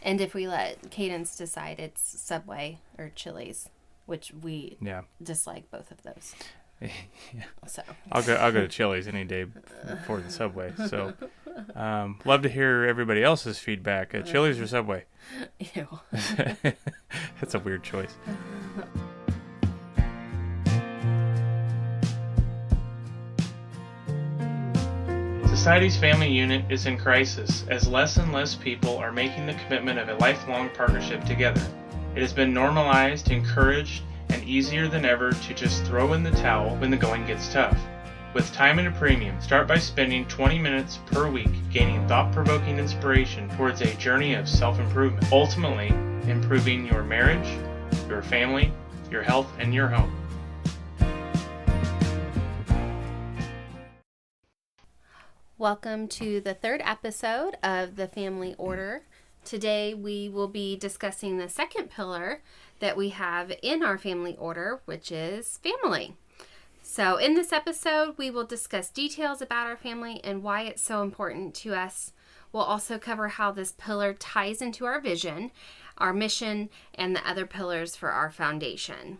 And if we let Cadence decide, it's Subway or Chili's, which we dislike both of those. Yeah. So I'll go to Chili's any day before the Subway. So love to hear everybody else's feedback. Chili's or Subway? Ew. That's a weird choice. Society's family unit is in crisis as less and less people are making the commitment of a lifelong partnership together. It has been normalized, encouraged, and easier than ever to just throw in the towel when the going gets tough. With time at a premium, start by spending 20 minutes per week gaining thought-provoking inspiration towards a journey of self-improvement, ultimately improving your marriage, your family, your health, and your home. Welcome to the third episode of the Family Order. Today we will be discussing the second pillar that we have in our family order, which is family. So in this episode, we will discuss details about our family and why it's so important to us. We'll also cover how this pillar ties into our vision, our mission, and the other pillars for our foundation.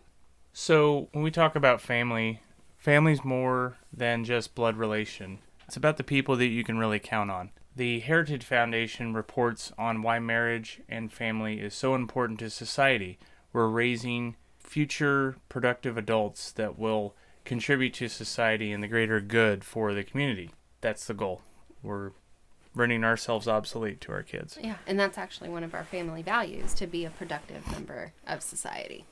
So when we talk about family, family's more than just blood relation. It's about the people that you can really count on. The Heritage Foundation reports on why marriage and family is so important to society. We're raising future productive adults that will contribute to society and the greater good for the community. That's the goal. We're rendering ourselves obsolete to our kids. Yeah, and that's actually one of our family values, to be a productive member of society.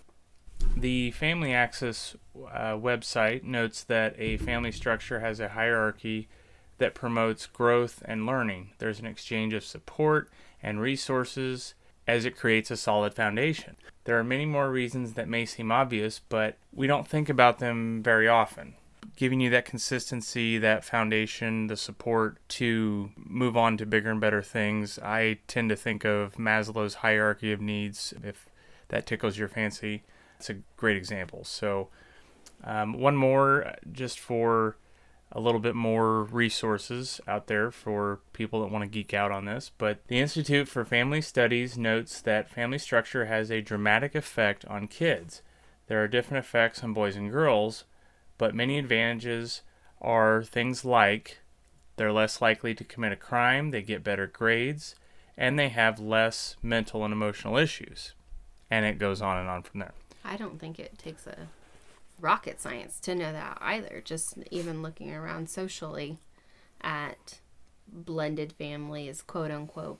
The Family Access website notes that a family structure has a hierarchy that promotes growth and learning. There's an exchange of support and resources as it creates a solid foundation. There are many more reasons that may seem obvious, but we don't think about them very often. Giving you that consistency, that foundation, the support to move on to bigger and better things. I tend to think of Maslow's hierarchy of needs, if that tickles your fancy. It's a great example. So one more, just for a little bit more resources out there for people that want to geek out on this. But the Institute for Family Studies notes that family structure has a dramatic effect on kids. There are different effects on boys and girls, but many advantages are things like they're less likely to commit a crime, they get better grades, and they have less mental and emotional issues. And it goes on and on from there. I don't think it takes a rocket science to know that either. Just even looking around socially at blended families, quote unquote,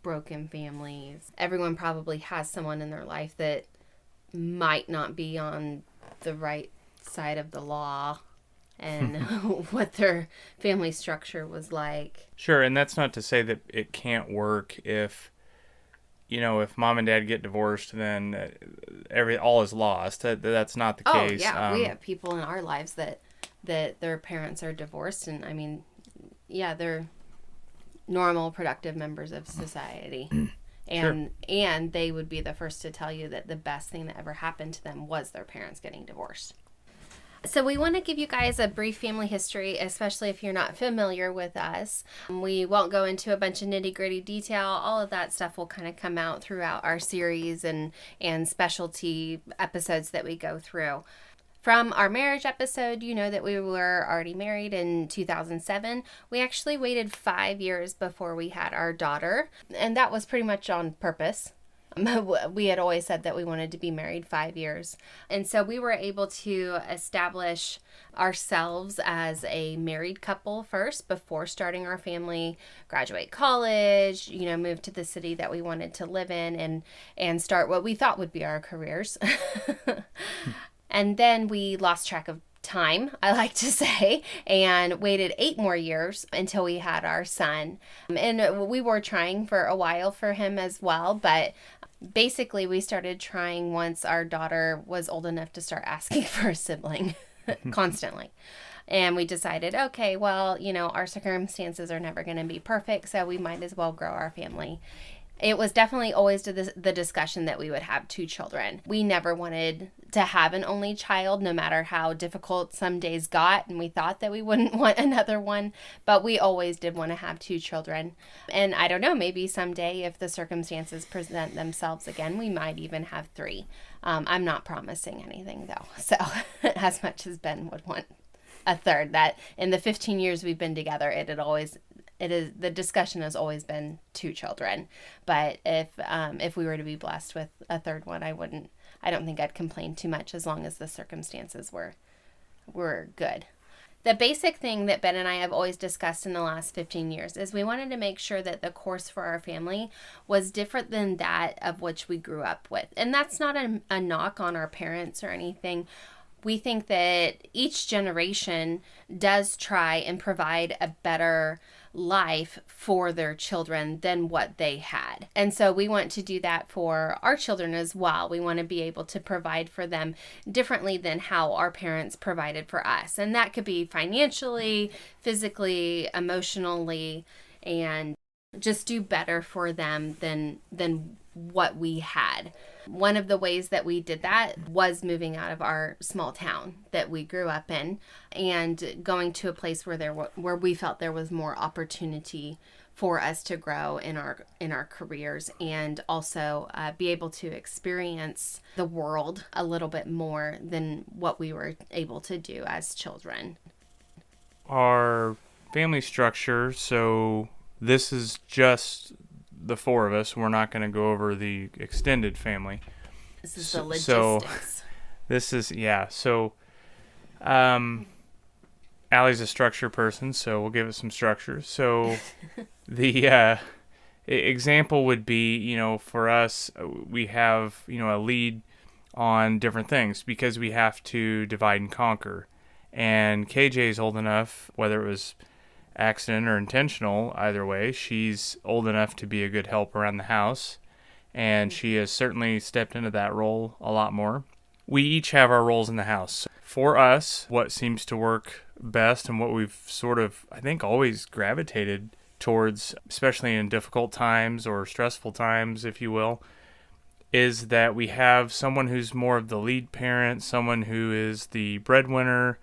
broken families. Everyone probably has someone in their life that might not be on the right side of the law and what their family structure was like. Sure, and that's not to say that it can't work if mom and dad get divorced, then all is lost. That's not the case. Oh, yeah. We have people in our lives that their parents are divorced, and I mean, yeah, they're normal, productive members of society. And Sure. And they would be the first to tell you that the best thing that ever happened to them was their parents getting divorced. So we want to give you guys a brief family history, especially if you're not familiar with us. We won't go into a bunch of nitty-gritty detail. All of that stuff will kind of come out throughout our series and specialty episodes that we go through. From our marriage episode, you know that we were already married in 2007. We actually waited 5 years before we had our daughter, and that was pretty much on purpose. We had always said that we wanted to be married 5 years. And so we were able to establish ourselves as a married couple first before starting our family, graduate college, move to the city that we wanted to live in and start what we thought would be our careers. And then we lost track of time, I like to say, and waited 8 more years until we had our son. And we were trying for a while for him as well, but basically we started trying once our daughter was old enough to start asking for a sibling constantly. And we decided, okay, well, our circumstances are never going to be perfect, so we might as well grow our family It was definitely always the discussion that we would have 2 children. We never wanted to have an only child, no matter how difficult some days got, and we thought that we wouldn't want another one, but we always did want to have 2 children. And I don't know, maybe someday if the circumstances present themselves again, we might even have 3. I'm not promising anything though, so as much as Ben would want a third, that in the 15 years we've been together, the discussion has always been 2 children. But if we were to be blessed with a third one, I don't think I'd complain too much, as long as the circumstances were good. The basic thing that Ben and I have always discussed in the last 15 years is we wanted to make sure that the course for our family was different than that of which we grew up with. And that's not a knock on our parents or anything. We think that each generation does try and provide a better life for their children than what they had. And so we want to do that for our children as well. We want to be able to provide for them differently than how our parents provided for us. And that could be financially, physically, emotionally, and just do better for them than what we had. One of the ways that we did that was moving out of our small town that we grew up in and going to a place where we felt there was more opportunity for us to grow in our careers, and also be able to experience the world a little bit more than what we were able to do as children. Our family structure, so this is just the 4 of us. We're not going to go over the extended family. This is the logistics. So this is, yeah. So Allie's a structure person, so we'll give it some structure. So the example would be, for us, we have, a lead on different things because we have to divide and conquer. And KJ is old enough, whether it was accident or intentional, either way, she's old enough to be a good help around the house, and she has certainly stepped into that role a lot more. We each have our roles in the house. For us, what seems to work best and what we've sort of, I think, always gravitated towards, especially in difficult times or stressful times, if you will, is that we have someone who's more of the lead parent, someone who is the breadwinner.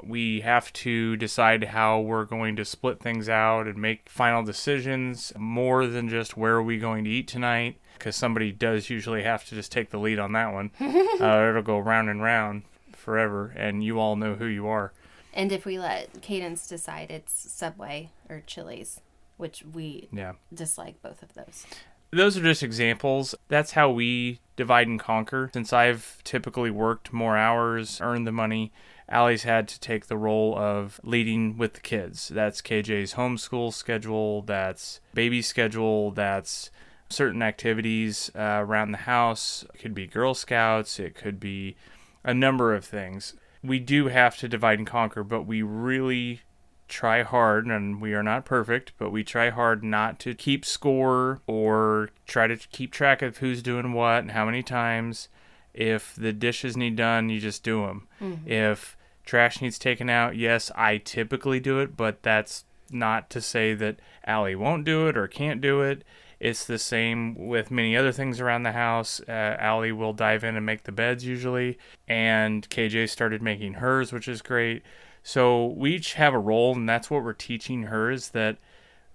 We have to decide how we're going to split things out and make final decisions more than just where are we going to eat tonight, because somebody does usually have to just take the lead on that one. It'll go round and round forever, and you all know who you are. And if we let Cadence decide, it's Subway or Chili's, which we dislike both of those. Those are just examples. That's how we divide and conquer. Since I've typically worked more hours, earned the money, Allie's had to take the role of leading with the kids. That's KJ's homeschool schedule, that's baby schedule, that's certain activities around the house. It could be Girl Scouts, it could be a number of things. We do have to divide and conquer, but we really try hard, and we are not perfect, but we try hard not to keep score or try to keep track of who's doing what and how many times. If the dishes need done, you just do them. Mm-hmm. If trash needs taken out, yes, I typically do it, but that's not to say that Allie won't do it or can't do it. It's the same with many other things around the house. Allie will dive in and make the beds usually, and KJ started making hers, which is great. So we each have a role, and that's what we're teaching her, is that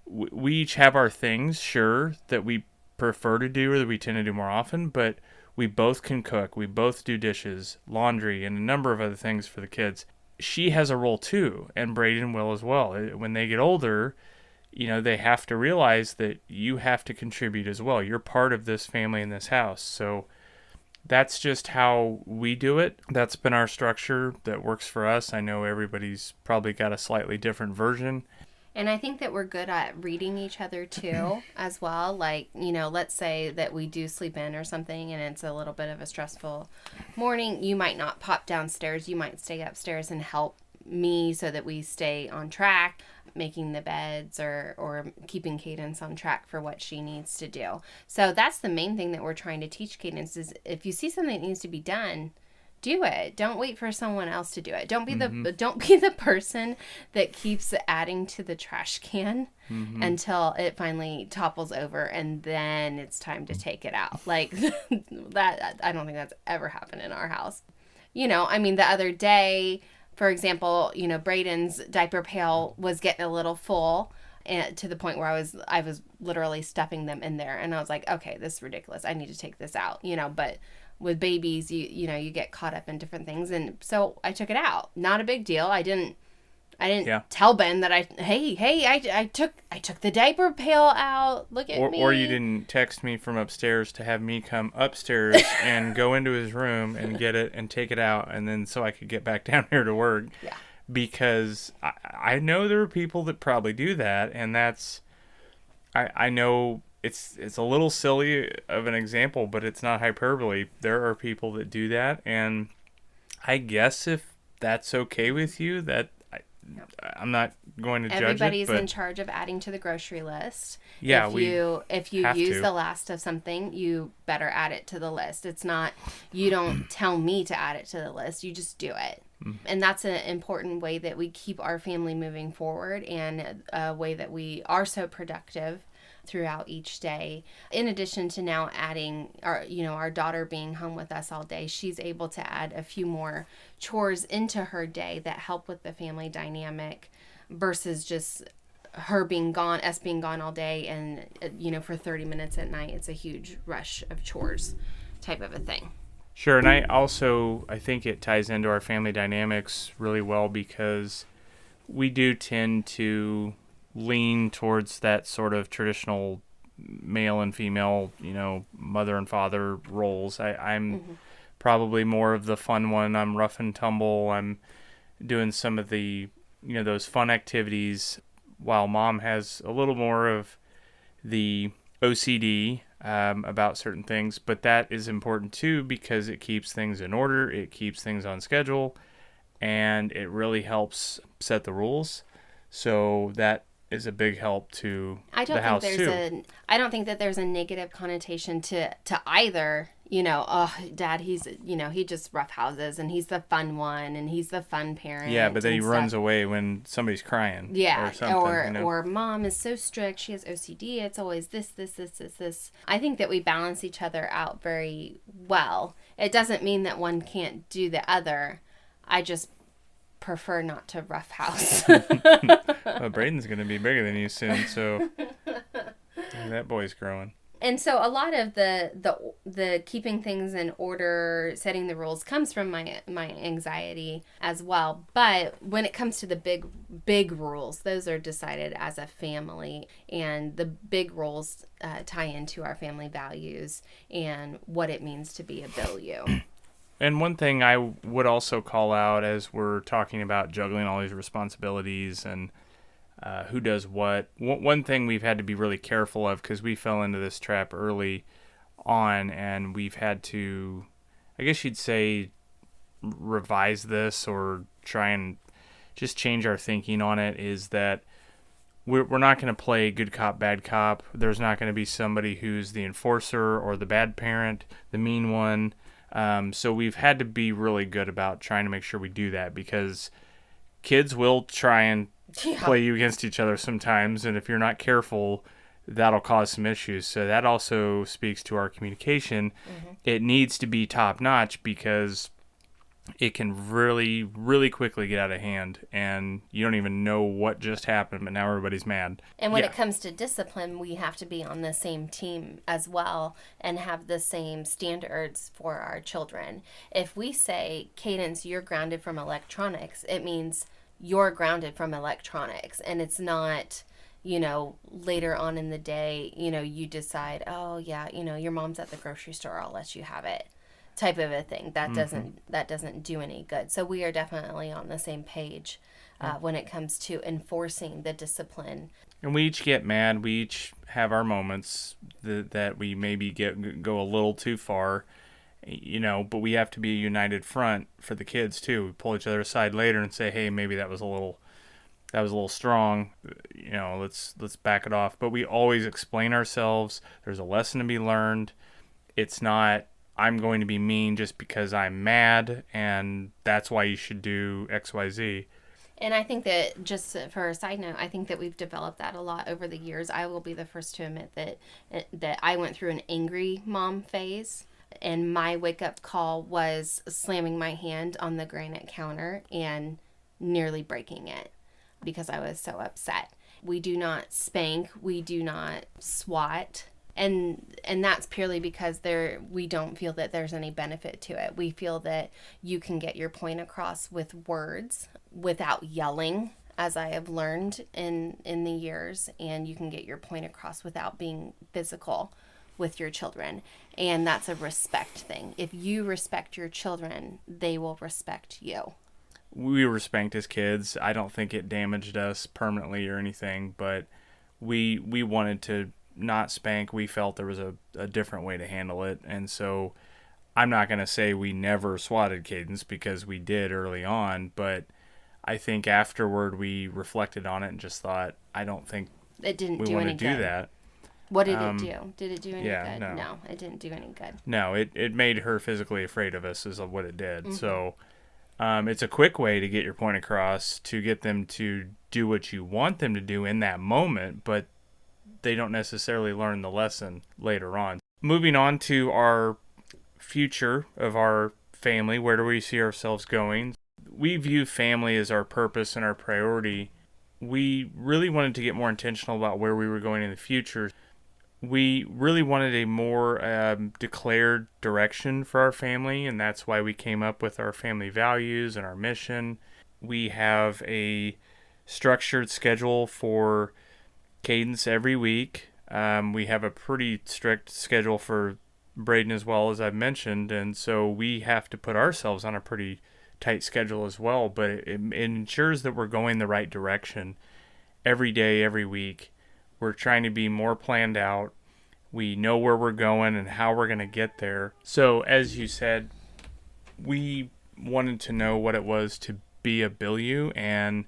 we each have our things, sure, that we prefer to do or that we tend to do more often, but we both can cook, we both do dishes, laundry, and a number of other things for the kids. She has a role too, and Braden will as well. When they get older, they have to realize that you have to contribute as well. You're part of this family in this house. So that's just how we do it. That's been our structure that works for us. I know everybody's probably got a slightly different version. And I think that we're good at reading each other too, as well. Like, let's say that we do sleep in or something and it's a little bit of a stressful morning. You might not pop downstairs. You might stay upstairs and help me so that we stay on track, making the beds or keeping Cadence on track for what she needs to do. So that's the main thing that we're trying to teach Cadence is if you see something that needs to be done, do it. Don't wait for someone else to do it. Don't be Mm-hmm. don't be the person that keeps adding to the trash can Mm-hmm. until it finally topples over and then it's time to take it out. Like that, I don't think that's ever happened in our house. I mean, the other day, for example, Braden's diaper pail was getting a little full, and to the point where I was literally stuffing them in there, and I was like, okay, this is ridiculous. I need to take this out. But with babies, you get caught up in different things, and so I took it out. Not a big deal. I didn't Yeah. tell Ben that I took the diaper pail out. Look at me. Or you didn't text me from upstairs to have me come upstairs and go into his room and get it and take it out, and then so I could get back down here to work. Yeah. Because I know there are people that probably do that, and I know it's a little silly of an example, but it's not hyperbole. There are people that do that, and I guess if that's okay with you, I'm not going to judge it. Everybody's but in charge of adding to the grocery list. Yeah, if you have use to. the last of something, you better add it to the list. It's not, you don't tell me to add it to the list. You just do it. And that's an important way that we keep our family moving forward, and a way that we are so productive throughout each day. In addition to now adding our daughter being home with us all day, she's able to add a few more chores into her day that help with the family dynamic versus just us being gone all day, and for 30 minutes at night it's a huge rush of chores type of a thing. Sure, and I think it ties into our family dynamics really well, because we do tend to lean towards that sort of traditional male and female, mother and father roles. I'm probably more of the fun one. I'm rough and tumble. I'm doing some of the, those fun activities, while mom has a little more of the OCD about certain things. But that is important too, because it keeps things in order, it keeps things on schedule, and it really helps set the rules. So that is a big help to the house too. I don't think that there's a negative connotation to either. Dad, he's he just roughhouses, and he's the fun one, and he's the fun parent. Yeah, but then he and runs stuff. away when somebody's crying. Yeah, or something. or mom is so strict. She has OCD. It's always this. I think that we balance each other out very well. It doesn't mean that one can't do the other. I just prefer not to roughhouse. Well, Braden's going to be bigger than you soon, so that boy's growing. And so a lot of the keeping things in order, setting the rules comes from my anxiety as well. But when it comes to the big rules, those are decided as a family, and the big rules tie into our family values and what it means to be a Bill-U. And one thing I would also call out, as we're talking about juggling all these responsibilities and who does what. One thing we've had to be really careful of, because we fell into this trap early on, and we've had to, I guess you'd say, revise this or try and just change our thinking on it, is that we're not going to play good cop, bad cop. There's not going to be somebody who's the enforcer or the bad parent, the mean one. So we've had to be really good about trying to make sure we do that, because kids will try and play you against each other sometimes, and if you're not careful, that'll cause some issues. So that also speaks to our communication. It needs to be top notch, because it can really, really quickly get out of hand, and you don't even know what just happened, but now everybody's mad. And when it comes to discipline, we have to be on the same team as well and have the same standards for our children. If we say, Cadence, you're grounded from electronics, it means you're grounded from electronics. And it's not, later on in the day, you decide, oh yeah, your mom's at the grocery store, I'll let you have it, type of a thing. That doesn't do any good. So we are definitely on the same page when it comes to enforcing the discipline. And we each get mad. We each have our moments that we maybe go a little too far, but we have to be a united front for the kids too. We pull each other aside later and say, hey, maybe that was a little strong. Let's back it off. But we always explain ourselves. There's a lesson to be learned. It's not I'm going to be mean just because I'm mad, and that's why you should do XYZ. And I think that, just for a side note, I think that we've developed that a lot over the years. I will be the first to admit that I went through an angry mom phase, and my wake up call was slamming my hand on the granite counter and nearly breaking it because I was so upset. We do not spank, we do not swat. And that's purely because we don't feel that there's any benefit to it. We feel that you can get your point across with words without yelling, as I have learned in the years, and you can get your point across without being physical with your children. And that's a respect thing. If you respect your children, they will respect you. We were spanked as kids. I don't think it damaged us permanently or anything, but we wanted to not spank. We felt there was a different way to handle it. And so I'm not going to say we never swatted Cadence, because we did early on, but I think afterward we reflected on it and just thought, I don't think It didn't we do want any to do good. that. What did it do? Did it do any yeah, good? no. No, it didn't do any good. No, it made her physically afraid of us is what it did. So it's a quick way to get your point across, to get them to do what you want them to do in that moment, but they don't necessarily learn the lesson later on. Moving on to our future of our family, where do we see ourselves going? We view family as our purpose and our priority. We really wanted to get more intentional about where we were going in the future. We really wanted a more declared direction for our family, and that's why we came up with our family values and our mission. We have a structured schedule for Cadence every week. We have a pretty strict schedule for Braden as well, as I've mentioned, and so we have to put ourselves on a pretty tight schedule as well, but it ensures that we're going the right direction every day, every week. We're trying to be more planned out. We know where we're going and how we're going to get there. So, as you said, we wanted to know what it was to be a Bilyeu and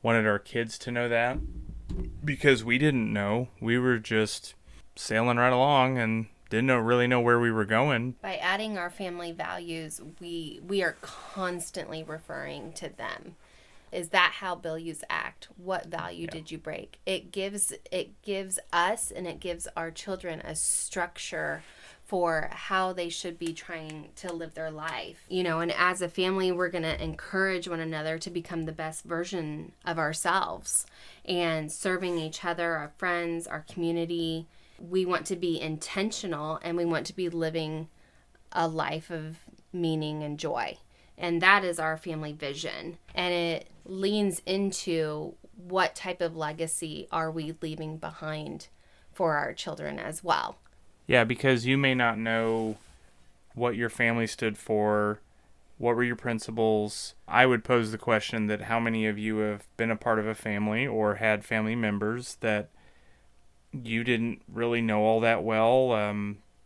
wanted our kids to know that, because we didn't know. We were just sailing right along and didn't really know where we were going. By adding our family values, we are constantly referring to them. Is that how Bilyeus act? What value did you break? It gives us and it gives our children a structure for how they should be trying to live their life. And as a family, we're going to encourage one another to become the best version of ourselves, and serving each other, our friends, our community. We want to be intentional, and we want to be living a life of meaning and joy. And that is our family vision. And it leans into what type of legacy are we leaving behind for our children as well. Yeah, because you may not know what your family stood for, what were your principles. I would pose the question that how many of you have been a part of a family or had family members that you didn't really know all that well.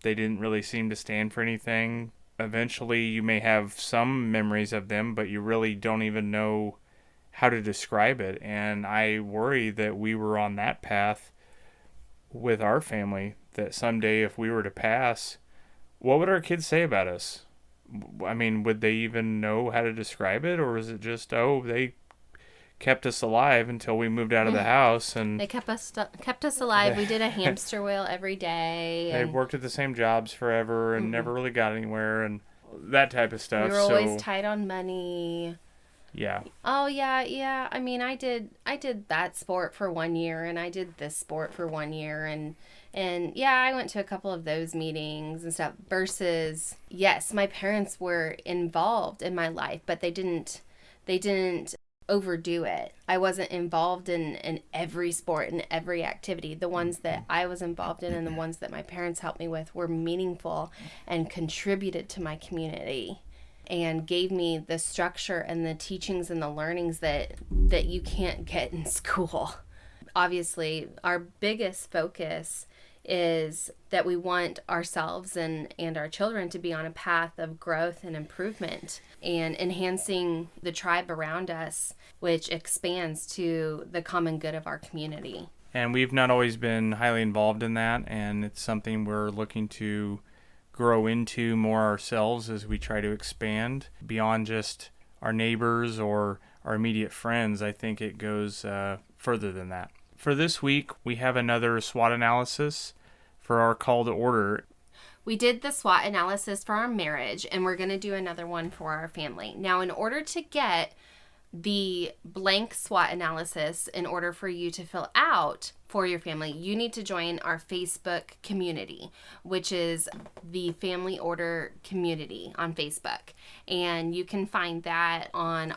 They didn't really seem to stand for anything. Eventually, you may have some memories of them, but you really don't even know how to describe it. And I worry that we were on that path with our family, that someday if we were to pass, what would our kids say about us? I mean, would they even know how to describe it? Or is it just, they kept us alive until we moved out of the house, and they kept us alive. We did a hamster wheel every day. They worked at the same jobs forever and never really got anywhere, and that type of stuff. We were always tight on money. Yeah. Oh yeah. I mean, I did that sport for 1 year, and I did this sport for 1 year, and yeah, I went to a couple of those meetings and stuff. Versus, yes, my parents were involved in my life, but they didn't overdo it. I wasn't involved in every sport and every activity. The ones that I was involved in and the ones that my parents helped me with were meaningful and contributed to my community and gave me the structure and the teachings and the learnings that you can't get in school. Obviously, our biggest focus is that we want ourselves and our children to be on a path of growth and improvement and enhancing the tribe around us, which expands to the common good of our community. And we've not always been highly involved in that, and it's something we're looking to grow into more ourselves as we try to expand beyond just our neighbors or our immediate friends. I think it goes further than that. For this week, we have another SWOT analysis for our call to order. We did the SWOT analysis for our marriage, and we're going to do another one for our family. Now, in order to get the blank SWOT analysis, in order for you to fill out for your family, you need to join our Facebook community, which is the Family Order community on Facebook. And you can find that on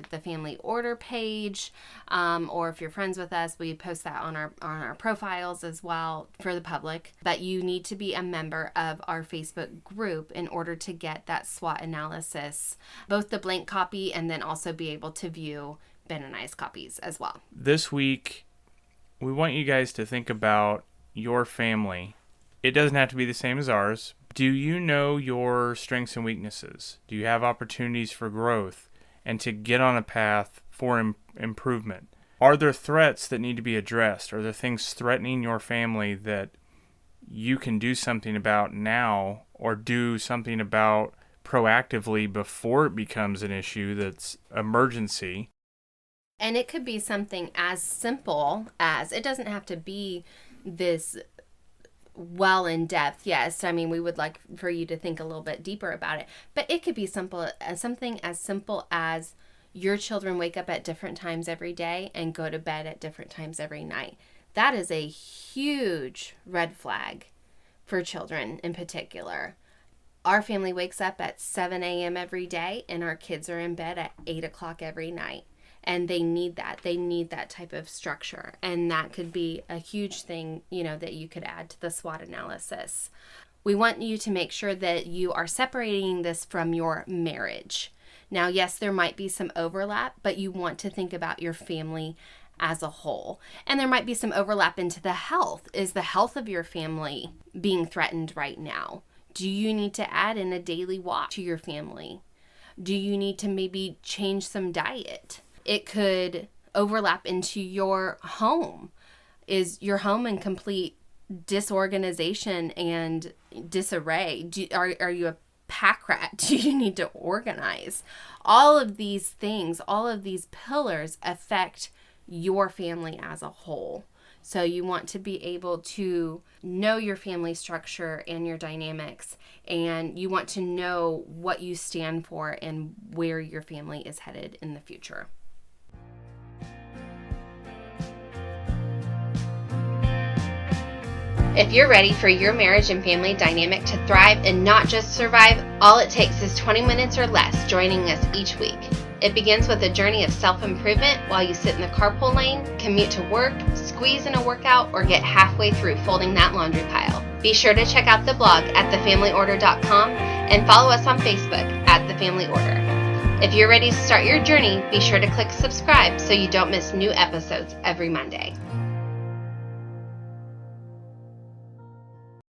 the Family Order page, or if you're friends with us, we post that on our profiles as well for the public. But you need to be a member of our Facebook group in order to get that SWOT analysis, both the blank copy and then also be able to view Ben and I's copies as well. This week, we want you guys to think about your family. It doesn't have to be the same as ours. Do you know your strengths and weaknesses? Do you have opportunities for growth and to get on a path for improvement? Are there threats that need to be addressed? Are there things threatening your family that you can do something about now, or do something about proactively before it becomes an issue that's emergency? And it could be something as simple as, it doesn't have to be this well in depth. Yes, I mean, we would like for you to think a little bit deeper about it, but it could be something as simple as your children wake up at different times every day and go to bed at different times every night. That is a huge red flag for children in particular. Our family wakes up at 7 a.m. every day, and our kids are in bed at 8 o'clock every night. And they need that. They need that type of structure. And that could be a huge thing, that you could add to the SWOT analysis. We want you to make sure that you are separating this from your marriage. Now, yes, there might be some overlap, but you want to think about your family as a whole. And there might be some overlap into the health. Is the health of your family being threatened right now? Do you need to add in a daily walk to your family? Do you need to maybe change some diet? It could overlap into your home. Is your home in complete disorganization and disarray? Are you a pack rat? Do you need to organize? All of these things, all of these pillars affect your family as a whole. So you want to be able to know your family structure and your dynamics, and you want to know what you stand for and where your family is headed in the future. If you're ready for your marriage and family dynamic to thrive and not just survive, all it takes is 20 minutes or less joining us each week. It begins with a journey of self-improvement while you sit in the carpool lane, commute to work, squeeze in a workout, or get halfway through folding that laundry pile. Be sure to check out the blog at thefamilyorder.com and follow us on Facebook at The Family Order. If you're ready to start your journey, be sure to click subscribe so you don't miss new episodes every Monday.